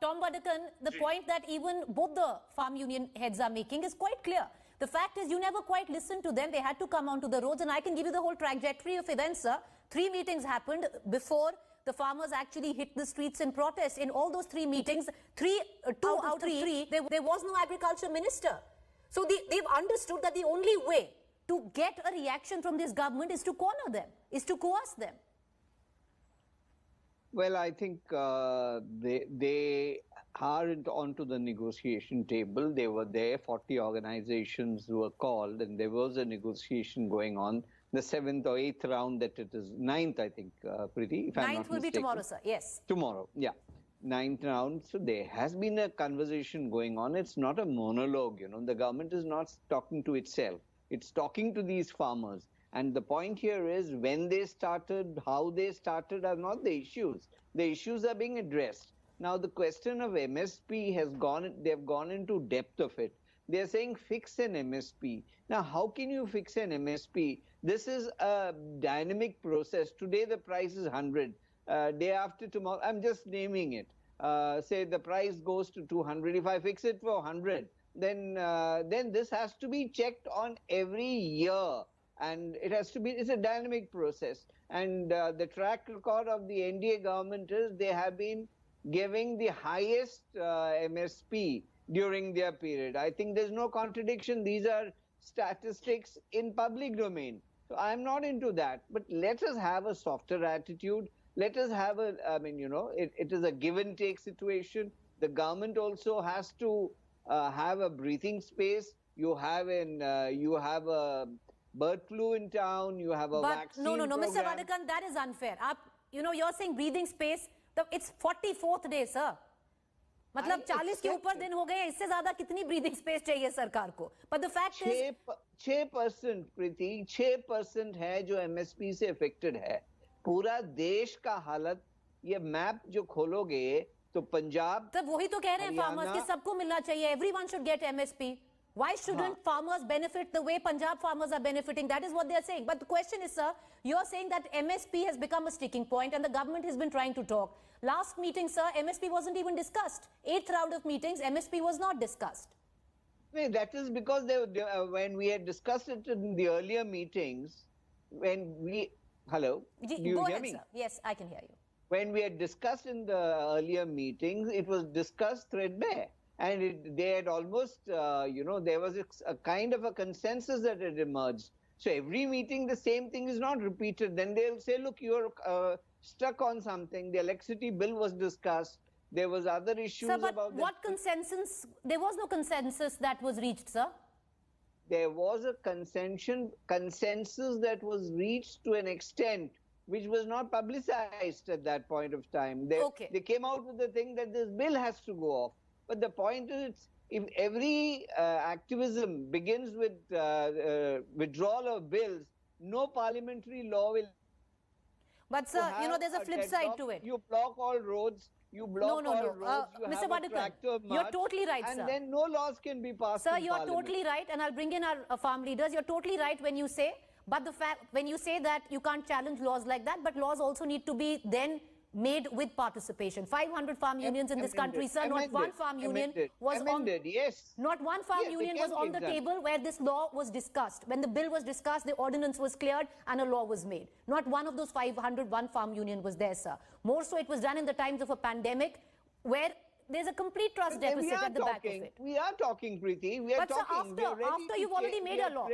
Tom Vadakkan, the point that even both the farm union heads are making is quite clear. The fact is you never quite listened to them. They had to come onto the roads, and I can give you the whole trajectory of events, sir. 3 meetings happened before the farmers actually hit the streets in protest. In all those 3 meetings, two out of three, there was no agriculture minister. So they've understood that the only way to get a reaction from this government is to corner them, is to coerce them. Well, I think they aren't onto the negotiation table. They were there, 40 organizations were called, and there was a negotiation going on. The 7th or 8th round that it is, 9th, I think, Preeti, if I'm not mistaken. 9th will be tomorrow, sir, yes. Tomorrow, yeah. 9th round. So there has been a conversation going on. It's not a monologue, you know. The government is not talking to itself. It's talking to these farmers. And the point here is when they started, how they started are not the issues. The issues are being addressed. Now, the question of MSP has they've gone into depth of it. They're saying fix an MSP. Now, how can you fix an MSP? This is a dynamic process. Today, the price is 100. Day after tomorrow, I'm just naming it. Say the price goes to 200. If I fix it for 100, then this has to be checked on every year. And it has to be, it's a dynamic process. And the track record of the NDA government is they have been giving the highest MSP during their period. I think there's no contradiction. These are statistics in public domain. So I'm not into that. But let us have a softer attitude. Let us have it is a give and take situation. The government also has to have a breathing space. You have a bird flu in town, you have a vaccine program. No, Mr. Vadakkan, that is unfair. You're saying breathing space, it's 44th day, sir. मतलब 40 के ऊपर दिन हो गए, इससे ज़्यादा कितनी breathing space चाहिए सरकार को? But the fact is 6% प्रीति 6% है जो MSP से affected है. पूरा देश का हालत ये मैप जो खोलोगे तो पंजाब तब वही तो कह रहे हैं farmers कि सबको मिलना चाहिए. Everyone should get MSP. Why shouldn't farmers benefit the way Punjab farmers are benefiting? That is what they're saying. But the question is, sir, you're saying that MSP has become a sticking point and the government has been trying to talk. Last meeting, sir, MSP wasn't even discussed. 8th round of meetings, MSP was not discussed. That is because when we had discussed it in the earlier meetings, Hello? Do you hear me? Sir. Yes, I can hear you. When we had discussed in the earlier meetings, it was discussed threadbare. And they had almost, there was a kind of a consensus that had emerged. So every meeting, the same thing is not repeated. Then they'll say, look, you're stuck on something. The electricity bill was discussed. There was other issues about about what consensus? There was no consensus that was reached, sir. There was a consensus that was reached to an extent which was not publicized at that point of time. They came out with the thing that this bill has to go off. But the point is, if every activism begins with withdrawal of bills, no parliamentary law will. But sir, there's a flip side to it. You block all roads. You block all roads. You Mr. Vadakkan, you're totally right, sir. And then no laws can be passed. Sir, you're totally right, and I'll bring in our farm leaders. You're totally right when you say, but the fact when you say that you can't challenge laws like that, but laws also need to be then made with participation. 500 farm unions in this country, sir. Not one farm union was Not one farm union was on the table where this law was discussed. When the bill was discussed, the ordinance was cleared and a law was made. Not one of those 500, one farm union was there, sir. More so, it was done in the times of a pandemic where there's a complete trust deficit at the back of it. We are talking, Preeti. We are talking. Sir, after you've already made a law.